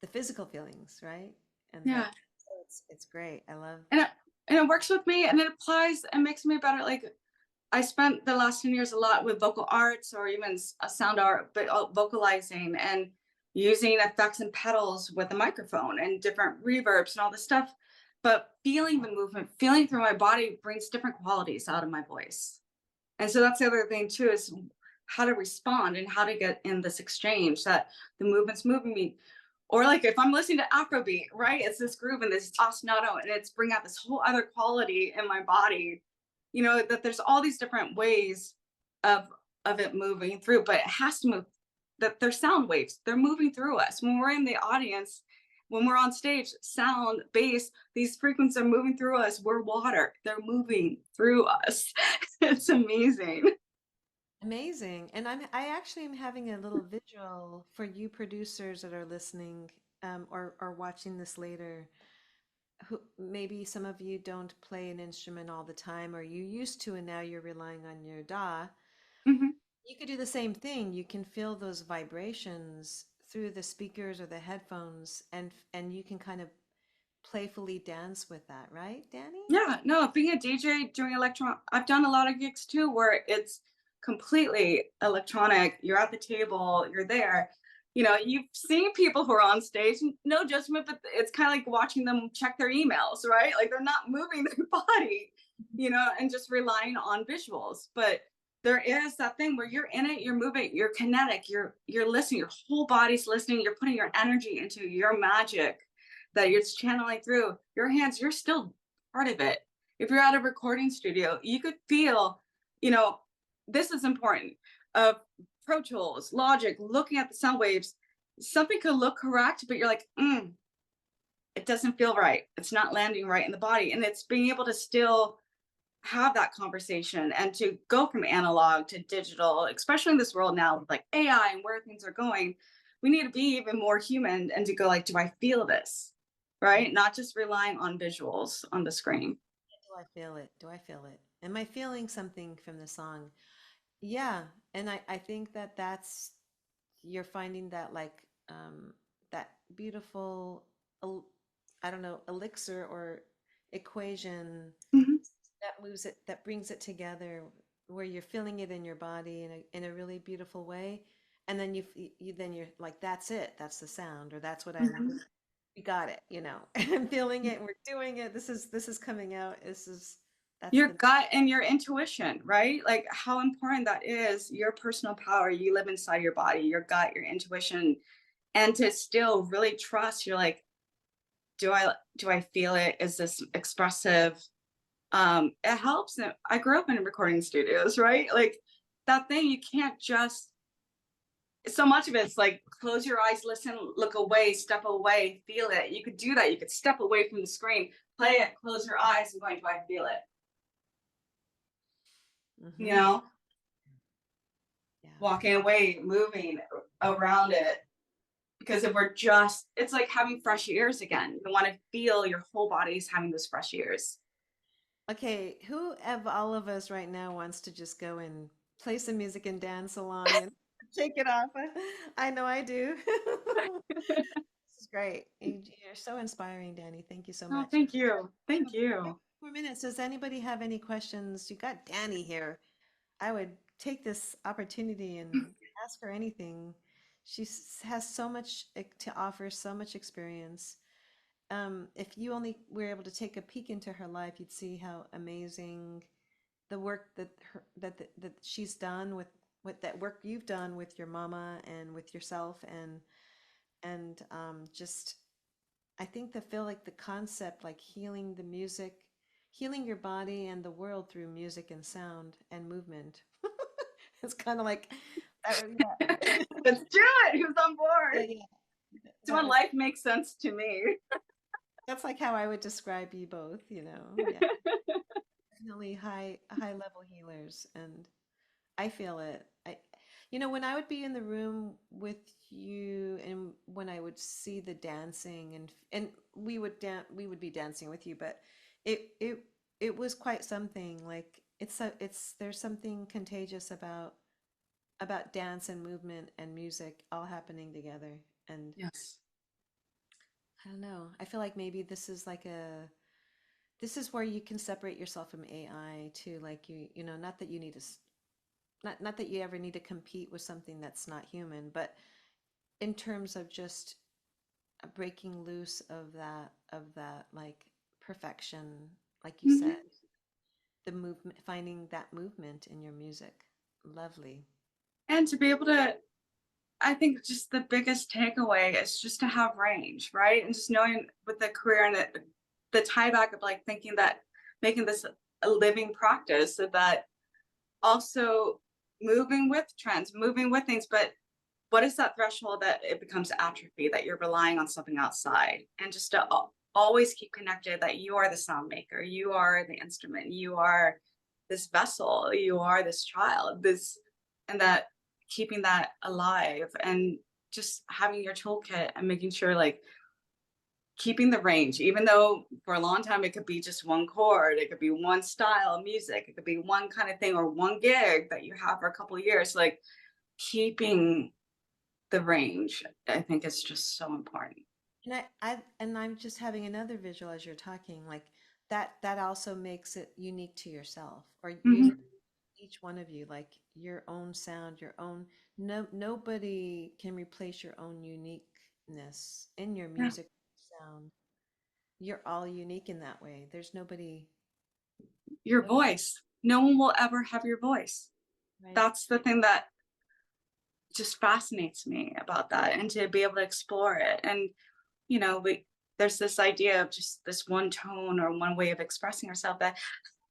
the physical feelings, right? And Yeah. that so it's great. I love. And it works with me and it applies and makes me better. Like I spent the last 10 years a lot with vocal arts or even a sound art, but vocalizing and using effects and pedals with a microphone and different reverbs and all this stuff. But feeling the movement, feeling through my body brings different qualities out of my voice. And so that's the other thing too, is how to respond and how to get in this exchange that the movement's moving me. Or like if I'm listening to Afrobeat, right? It's this groove and this ostinato, and it's bring out this whole other quality in my body. That there's all these different ways of it moving through, but it has to move. That they're sound waves. They're moving through us. When we're in the audience, when we're on stage, sound, bass, these frequencies are moving through us. We're water. They're moving through us. It's amazing. Amazing. And I actually am having a little visual for you producers that are listening, or watching this later, who maybe some of you don't play an instrument all the time, or you used to and now you're relying on your DAW. Hmm. You could do the same thing. You can feel those vibrations through the speakers or the headphones, and you can kind of playfully dance with that, right, Dani? Yeah, no, being a DJ doing I've done a lot of gigs too where it's completely electronic. You're at the table, you're there. You know, you've seen people who are on stage, no judgment, but it's kind of like watching them check their emails, right? Like they're not moving their body, you know, and just relying on visuals. But there is that thing where you're in it, you're moving, you're kinetic, you're listening, your whole body's listening, you're putting your energy into your magic that you're channeling through your hands, you're still part of it. If you're at a recording studio, you could feel, you know, this is important of Pro Tools, Logic, looking at the sound waves. Something could look correct, but you're like, it doesn't feel right. It's not landing right in the body. And it's being able to still have that conversation and to go from analog to digital, especially in this world now with like AI and where things are going. We need to be even more human and to go like, do I feel this? Right? Not just relying on visuals on the screen. Do I feel it? Do I feel it? Am I feeling something from the song? Yeah, and I think that that's you're finding that like that beautiful I don't know, elixir or equation Mhm. that moves it, that brings it together, where you're feeling it in your body in a really beautiful way, and then then you're like, that's it, that's the sound, or that's what Mhm. we got it, you know. I'm feeling it, we're doing it. This is coming out. That's Your the gut and your intuition, right? Like how important that is, your personal power. You live inside your body, your gut, your intuition, and to still really trust. You're like, do I feel it? Is this expressive? It helps. I grew up in recording studios, right? Like that thing, you can't just, so much of it's like close your eyes, listen, look away, step away, feel it. You could do that. You could step away from the screen, play it, close your eyes, and going, do I feel it? You hmm know, yeah. walking away, moving around it. Because if we're just, it's like having fresh ears again. You want to feel your whole body's having those fresh ears. Okay, who of all of us right now wants to just go and play some music and dance along and take it off? I know I do. This is great. You're so inspiring, Dani. Thank you so Oh, much. thank you. We Thank have you. 4 minutes. Does anybody have any questions? You got Dani here. I would take this opportunity and ask her anything. She has so much to offer, so much experience. If you only were able to take a peek into her life, you'd see how amazing the work that she's done with that work you've done with your mama and with yourself, and just I think the feel like the concept, like healing the music, healing your body and the world through music and sound and movement. It's kind of like that. Yeah, Let's do it. Who's on yeah, board? yeah. It's when life makes sense to me. That's like how I would describe you both. You know, yeah, definitely high level healers, and I feel it. When I would be in the room with you, and when I would see the dancing, and we would be dancing with you, but it it it was quite something. Like there's something contagious about dance and movement and music all happening together. And Yes. I don't know. I feel like maybe this is where you can separate yourself from AI too. Like not that you need to not that you ever need to compete with something that's not human, but in terms of just breaking loose of that like perfection, like you said, Mhm. the movement, finding that movement in your music. Lovely. And to be able to, I think just the biggest takeaway is just to have range, right? And just knowing with the career and the tie back of like thinking that making this a living practice, so that also moving with trends, moving with things, but what is that threshold that it becomes atrophy, that you're relying on something outside, and just to always keep connected that you are the sound maker, you are the instrument, you are this vessel, you are this child, this, and that keeping that alive and just having your toolkit and making sure like keeping the range, even though for a long time it could be just one chord, it could be one style of music, it could be one kind of thing or one gig that you have for a couple of years, like keeping the range, I think is just so important. And I'm just having another visual as you're talking, like that also makes it unique to yourself, or Mhm. each one of you, like your own sound, your own, nobody can replace your own uniqueness in your Yeah. music sound. You're all unique in that way. There's nobody, Your nobody, voice. No one will ever have your voice. right? That's the thing that just fascinates me about that, and to be able to explore it. And there's this idea of just this one tone or one way of expressing yourself that,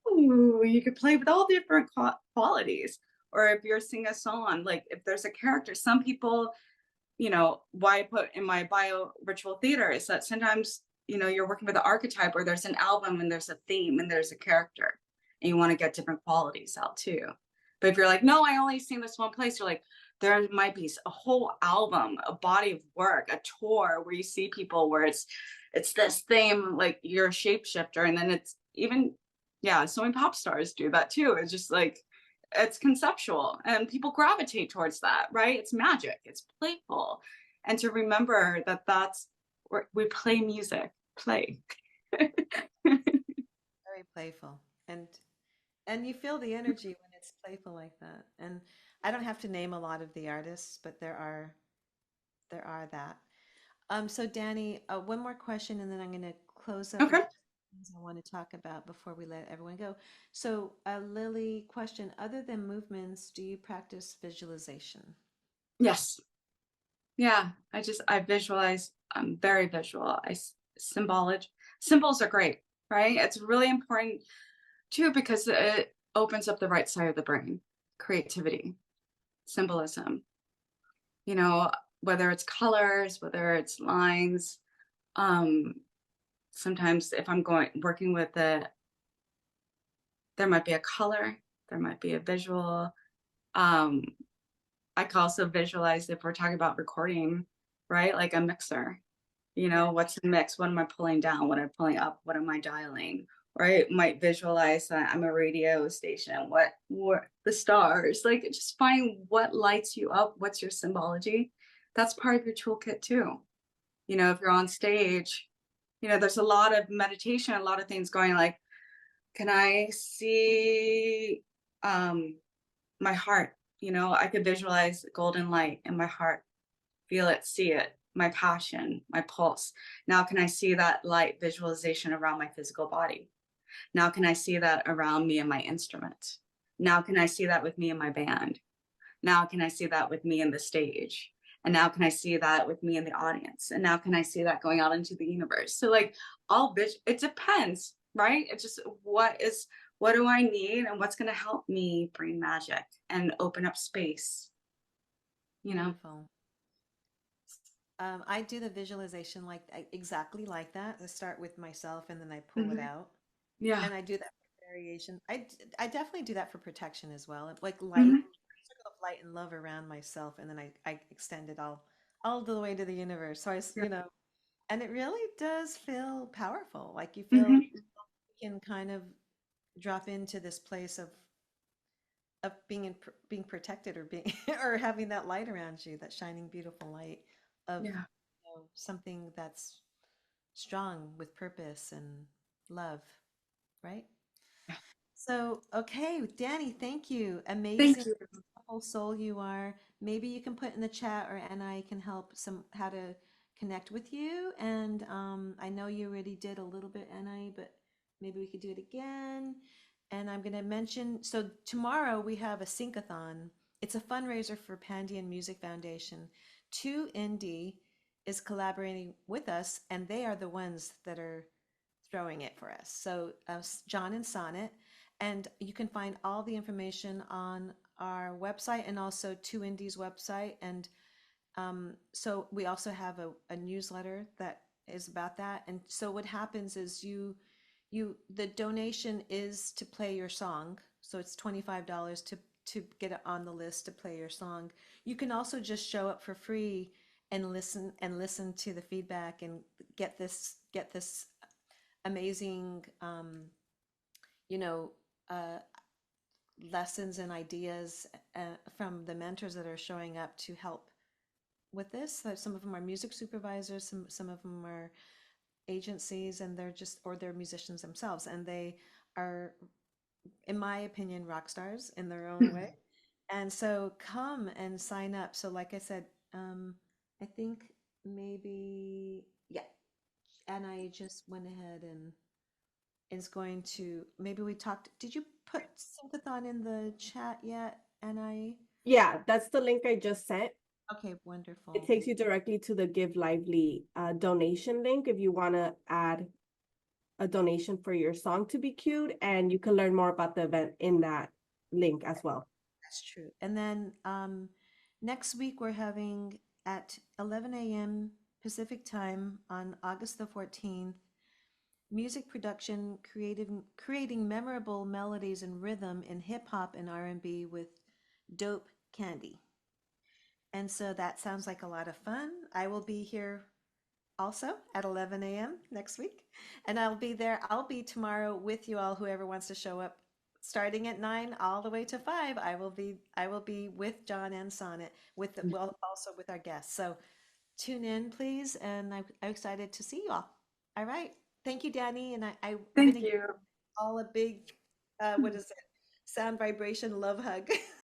ooh, you could play with all different qualities. Or if you're singing a song, like if there's a character, some people, why I put in my bio ritual theater is that sometimes, you're working with an archetype, or there's an album and there's a theme and there's a character, and you want to get different qualities out too. But if you're like, no, I only sing this one place, you're like, there might be a whole album, a body of work, a tour where you see people where it's this theme, like you're a shapeshifter. And then it's even, yeah, so many pop stars do that too. It's just like, it's conceptual and people gravitate towards that, right? It's magic, it's playful. And to remember that that's where we play music, play. Very playful. And you feel the energy when it's playful like that. And I don't have to name a lot of the artists, but there are that. So Danny, one more question, and then I'm going to close up with Okay. things I want to talk about before we let everyone go. So, Lily, question: other than movements, do you practice visualization? Yes. Yeah. I visualize. I'm very visual. Symbolic symbols are great, right? It's really important too, because it opens up the right side of the brain, creativity, symbolism, you know, whether it's colors, whether it's lines. Um, Sometimes if I'm working with there might be a color, there might be a visual. Um, I can also visualize if we're talking about recording, right? Like a mixer, Yeah. what's the mix? What am I pulling down? What am I pulling up? What am I dialing? Right? Might visualize that I'm a radio station. What the stars? Like just finding what lights you up. What's your symbology? That's part of your toolkit too. If you're on stage, there's a lot of meditation, a lot of things going like, can I see my heart? I could visualize golden light in my heart, feel it, see it, my passion, my pulse. Now, can I see that light visualization around my physical body? Now, can I see that around me and my instrument? Now, can I see that with me and my band? Now, can I see that with me in the stage? And now, can I see that with me in the audience? And now, can I see that going out into the universe? So, like, it depends, right? It's just what do I need and what's going to help me bring magic and open up space, you know? Beautiful. I do the visualization exactly like that. I start with myself and then I pull it Mhm. out. Yeah. And I do that for variation. I definitely do that for protection as well. Like light, Mhm. circle of light and love around myself, and then I extend it all the way to the universe. So Yeah. and it really does feel powerful. Like you feel Mhm. you can kind of drop into this place of being protected, or being or having that light around you, that shining beautiful light of Yeah. something that's strong with purpose and love, right? So, okay, Danny, thank you. Thank Amazing you. whole soul you are. Maybe you can put in the chat, or Anna can help some how to connect with you. And I know you already did a little bit, Anna, but maybe we could do it again. And I'm going to mention, so tomorrow we have a syncathon. It's a fundraiser for Pandion Music Foundation. 2Indie is collaborating with us, and they are the ones that are throwing it for us. So John and Sonnet, and you can find all the information on our website and also 2Indie's website. And so we also have a newsletter that is about that. And so what happens is the donation is to play your song. So it's $25 to get it on the list to play your song. You can also just show up for free and listen to the feedback and get this amazing, you know, uh, lessons and ideas from the mentors that are showing up to help with this. Some of them are music supervisors, some of them are agencies, and they're just, or they're musicians themselves, and they are, in my opinion, rock stars in their own way. And so come and sign up. So like I said, I think maybe, yeah, and I just went ahead and is going to, maybe we talked, did you put Syncathon in the chat yet? And I, Yeah, that's the link I just sent. okay, It wonderful. takes you directly to the Give Lively donation link if you want to add a donation for your song to be queued, and you can learn more about the event in that link as well. That's true. And then next week we're having at 11 a.m. Pacific time on August the 14th, music production, creating memorable melodies and rhythm in hip hop and R&B with Dope Candy. And so that sounds like a lot of fun. I will be here also at 11 a.m. next week. And I'll be there. I'll be tomorrow with you all, whoever wants to show up, starting at 9 all the way to 5. I will be with John and Sonnet, with the, well, also with our guests. So tune in, please. And I'm excited to see you all. All right. Thank you, Dani. And I'm going Thank to give you. all a big, what is it? Sound vibration love hug.